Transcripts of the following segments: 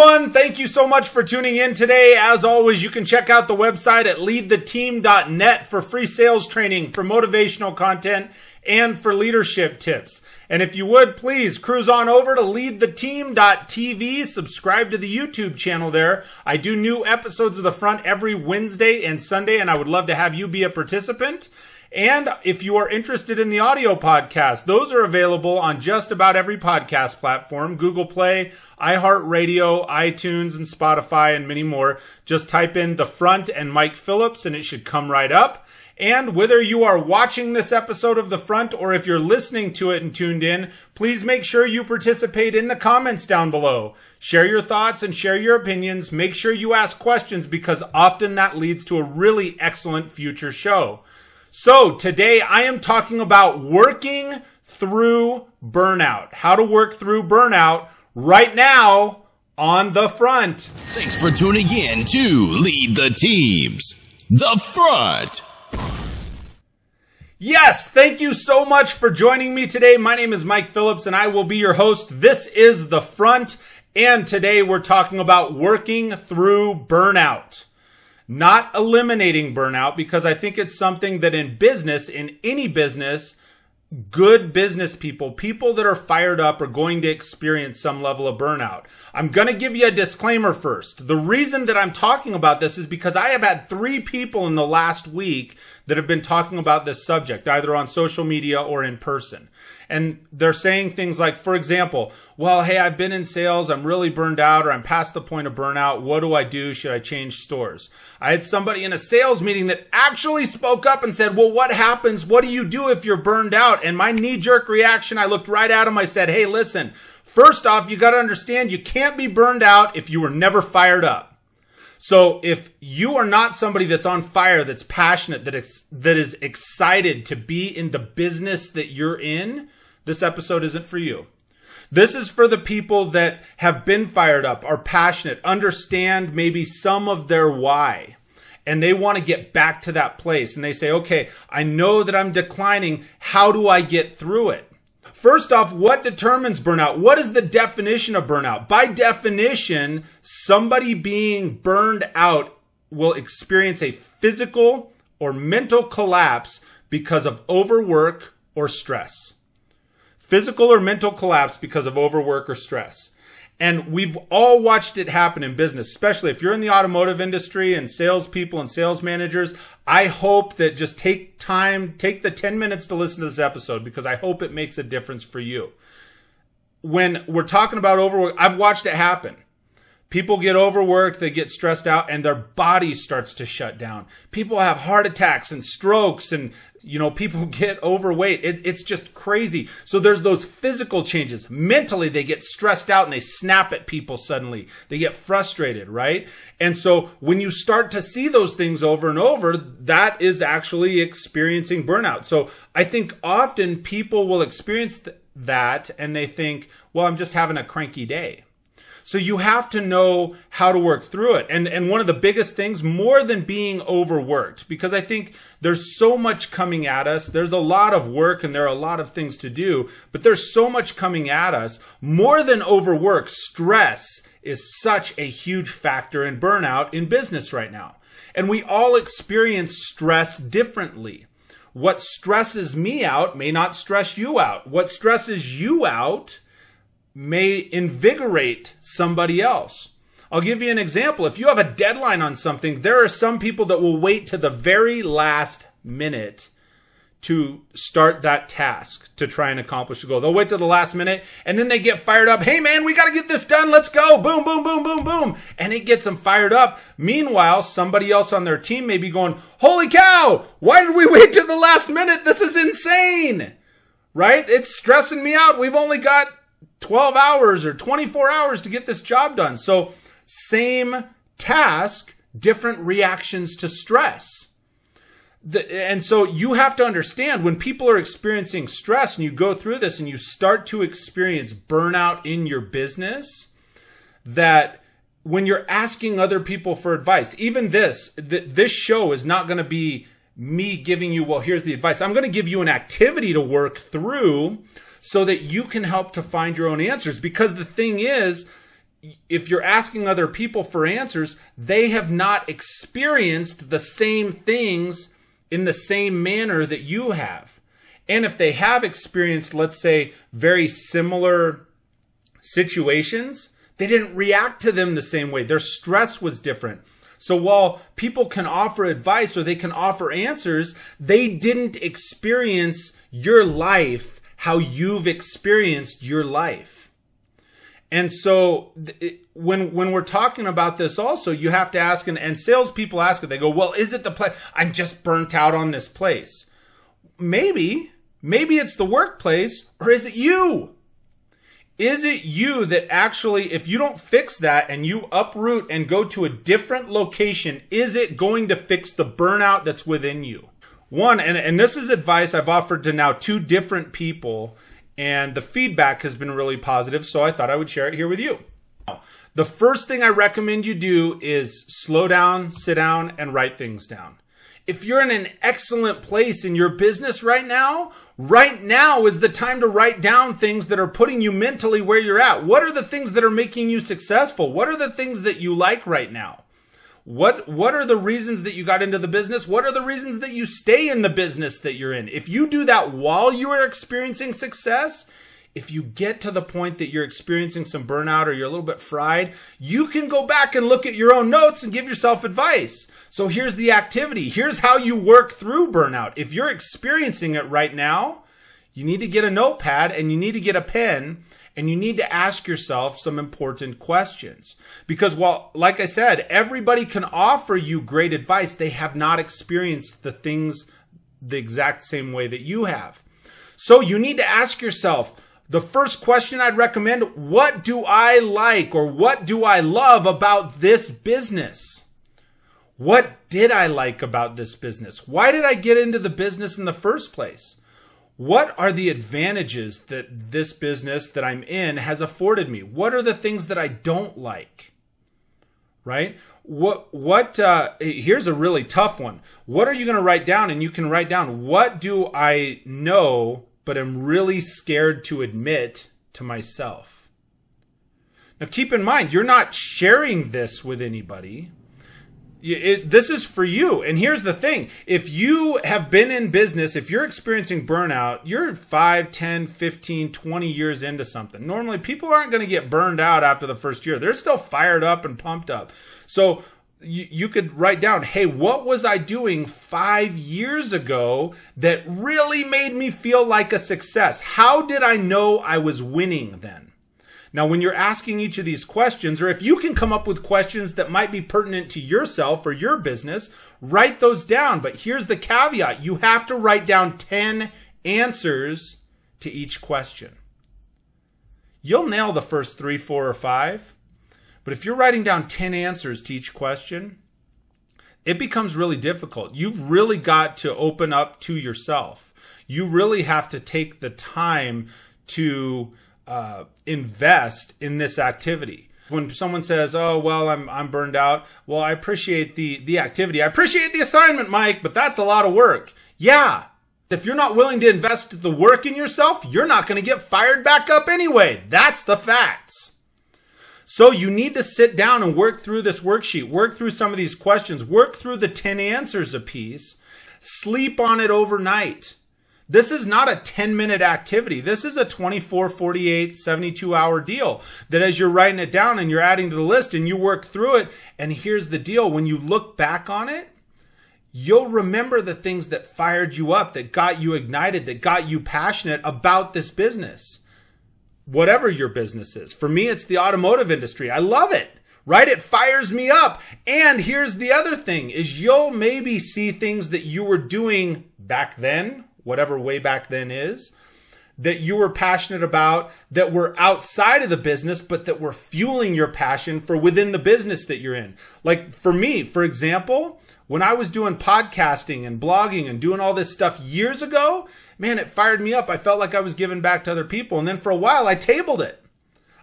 everyone. Thank you so much for tuning in today. As always, you can check out the website at leadtheteam.net for free sales training, for motivational content, and for leadership tips. And if you would, please cruise on over to leadtheteam.tv. Subscribe to the YouTube channel there. I do new episodes of The Front every Wednesday and Sunday, and I would love to have you be a participant. And if you are interested in the audio podcast, those are available on just about every podcast platform: Google Play, iHeartRadio, iTunes, and Spotify, and many more. Just type in The Front and Mike Phillips, and it should come right up. And whether you are watching this episode of The Front or if you're listening to it and tuned in, please make sure you participate in the comments down below. Share your thoughts and share your opinions. Make sure you ask questions, because often that leads to a really excellent future show. So today I am talking about working through burnout. How to work through burnout right now on The Front. Thanks for tuning in to Lead the Teams, The Front. Yes, thank you so much for joining me today. My name is Mike Phillips, and I will be your host. This is The Front, and today we're talking about working through burnout. Not eliminating burnout, because I think it's something that in business, in any business, good business people, people that are fired up, are going to experience some level of burnout. I'm going to give you a disclaimer first. The reason that I'm talking about this is because I have had 3 people in the last week that have been talking about this subject, either on social media or in person. And they're saying things like, for example, well, hey, I've been in sales, I'm really burned out, or I'm past the point of burnout. What do I do? Should I change stores? I had somebody in a sales meeting that actually spoke up and said, well, what happens? What do you do if you're burned out? And my knee-jerk reaction, I looked right at him. I said, hey, listen, first off, you got to understand you can't be burned out if you were never fired up. So if you are not somebody that's on fire, that's passionate, that is excited to be in the business that you're in, this episode isn't for you. This is for the people that have been fired up, are passionate, understand maybe some of their why, and they want to get back to that place. And they say, okay, I know that I'm declining. How do I get through it? First off, what determines burnout? What is the definition of burnout? By definition, somebody being burned out will experience a physical or mental collapse because of overwork or stress. Physical or mental collapse because of overwork or stress. And we've all watched it happen in business, especially if you're in the automotive industry and salespeople and sales managers. I hope that just take the 10 minutes to listen to this episode, because I hope it makes a difference for you. When we're talking about overwork, I've watched it happen. People get overworked, they get stressed out, and their body starts to shut down. People have heart attacks and strokes, and people get overweight. It's just crazy. So there's those physical changes. Mentally, they get stressed out and they snap at people suddenly. They get frustrated, right? And so when you start to see those things over and over, that is actually experiencing burnout. So I think often people will experience that and they think, well, I'm just having a cranky day. So you have to know how to work through it. And one of the biggest things, more than being overworked, because I think there's so much coming at us. There's a lot of work and there are a lot of things to do, but there's so much coming at us. More than overwork, stress is such a huge factor in burnout in business right now. And we all experience stress differently. What stresses me out may not stress you out. What stresses you out may invigorate somebody else. I'll give you an example. If you have a deadline on something, there are some people that will wait to the very last minute to start that task to try and accomplish the goal. They'll wait to the last minute and then they get fired up. Hey man, we got to get this done. Let's go. Boom, boom, boom, boom, boom. And it gets them fired up. Meanwhile, somebody else on their team may be going, holy cow, why did we wait to the last minute? This is insane, right? It's stressing me out. We've only got 12 hours or 24 hours to get this job done. So same task, different reactions to stress. And so you have to understand, when people are experiencing stress and you go through this and you start to experience burnout in your business, that when you're asking other people for advice, even this show is not going to be me giving you, well, here's the advice. I'm going to give you an activity to work through so that you can help to find your own answers. Because the thing is, if you're asking other people for answers, they have not experienced the same things in the same manner that you have. And if they have experienced, let's say, very similar situations, they didn't react to them the same way. Their stress was different. So while people can offer advice or they can offer answers, they didn't experience your life how you've experienced your life. And so when we're talking about this also, you have to ask, and salespeople ask it, they go, well, is it the place? I'm just burnt out on this place. Maybe it's the workplace, or is it you? Is it you that actually, if you don't fix that and you uproot and go to a different location, is it going to fix the burnout that's within you? One, and this is advice I've offered to now 2 different people, and the feedback has been really positive, so I thought I would share it here with you. The first thing I recommend you do is slow down, sit down, and write things down. If you're in an excellent place in your business right now is the time to write down things that are putting you mentally where you're at. What are the things that are making you successful? What are the things that you like right now? What are the reasons that you got into the business? What are the reasons that you stay in the business that you're in? If you do that while you are experiencing success, if you get to the point that you're experiencing some burnout or you're a little bit fried, you can go back and look at your own notes and give yourself advice. So here's the activity. Here's how you work through burnout. If you're experiencing it right now, you need to get a notepad and you need to get a pen and you need to ask yourself some important questions. Because while, like I said, everybody can offer you great advice, they have not experienced the things the exact same way that you have. So you need to ask yourself, the first question I'd recommend, what do I like or what do I love about this business? What did I like about this business? Why did I get into the business in the first place? What are the advantages that this business that I'm in has afforded me? What are the things that I don't like? Right? Here's a really tough one. What are you going to write down? And you can write down, what do I know but am really scared to admit to myself? Now keep in mind, you're not sharing this with anybody. This is for you. And here's the thing. If you have been in business, if you're experiencing burnout, you're 5, 10, 15, 20 years into something. Normally, people aren't going to get burned out after the first year. They're still fired up and pumped up. So you could write down, hey, what was I doing 5 years ago that really made me feel like a success? How did I know I was winning then? Now, when you're asking each of these questions, or if you can come up with questions that might be pertinent to yourself or your business, write those down. But here's the caveat. You have to write down 10 answers to each question. You'll nail the first 3, 4, or 5. But if you're writing down 10 answers to each question, it becomes really difficult. You've really got to open up to yourself. You really have to take the time to invest in this activity. When someone says, oh, well, I'm burned out. Well, I appreciate the activity. I appreciate the assignment, Mike, but that's a lot of work. Yeah. If you're not willing to invest the work in yourself, you're not going to get fired back up anyway. That's the facts. So you need to sit down and work through this worksheet, work through some of these questions, work through the 10 answers apiece, sleep on it overnight. This is not a 10-minute activity. This is a 24, 48, 72-hour deal that as you're writing it down and you're adding to the list and you work through it, and here's the deal. When you look back on it, you'll remember the things that fired you up, that got you ignited, that got you passionate about this business. Whatever your business is. For me, it's the automotive industry. I love it. Right? It fires me up. And here's the other thing is you'll maybe see things that you were doing back then, whatever way back then is, that you were passionate about, that were outside of the business, but that were fueling your passion for within the business that you're in. Like for me, for example, when I was doing podcasting and blogging and doing all this stuff years ago, man, it fired me up. I felt like I was giving back to other people. And then for a while, I tabled it.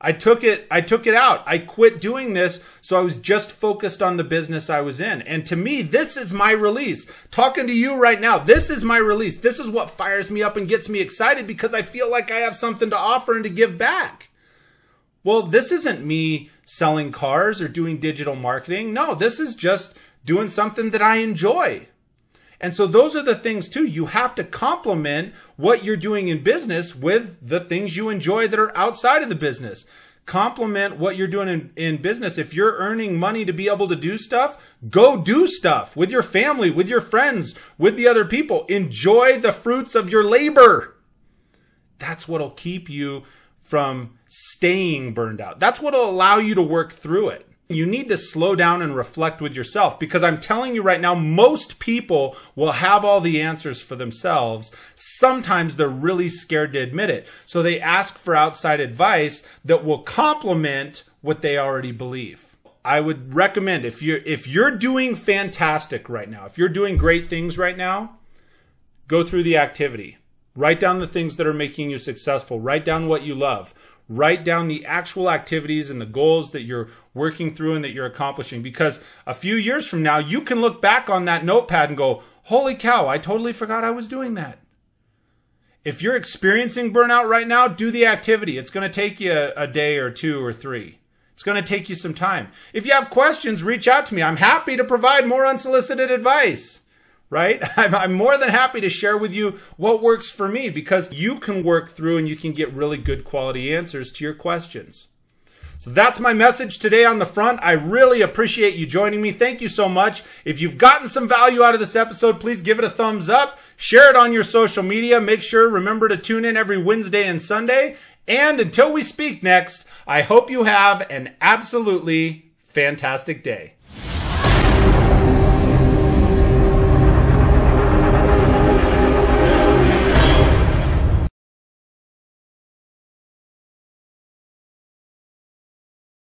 I took it out. I quit doing this, so I was just focused on the business I was in. And to me, this is my release. Talking to you right now, this is my release. This is what fires me up and gets me excited because I feel like I have something to offer and to give back. Well, this isn't me selling cars or doing digital marketing. No, this is just doing something that I enjoy. And so those are the things too. You have to complement what you're doing in business with the things you enjoy that are outside of the business. Complement what you're doing in business. If you're earning money to be able to do stuff, go do stuff with your family, with your friends, with the other people. Enjoy the fruits of your labor. That's what'll keep you from staying burned out. That's what'll allow you to work through it. You need to slow down and reflect with yourself, because I'm telling you right now, most people will have all the answers for themselves. Sometimes they're really scared to admit it. So they ask for outside advice that will complement what they already believe. I would recommend, if you're doing fantastic right now, if you're doing great things right now, go through the activity. Write down the things that are making you successful. Write down what you love. Write down the actual activities and the goals that you're working through and that you're accomplishing. Because a few years from now, you can look back on that notepad and go, holy cow, I totally forgot I was doing that. If you're experiencing burnout right now, do the activity. It's going to take you a day or 2 or 3. It's going to take you some time. If you have questions, reach out to me. I'm happy to provide more unsolicited advice. Right? I'm more than happy to share with you what works for me, because you can work through and you can get really good quality answers to your questions. So that's my message today on the front. I really appreciate you joining me. Thank you so much. If you've gotten some value out of this episode, please give it a thumbs up. Share it on your social media. Make sure, remember to tune in every Wednesday and Sunday. And until we speak next, I hope you have an absolutely fantastic day.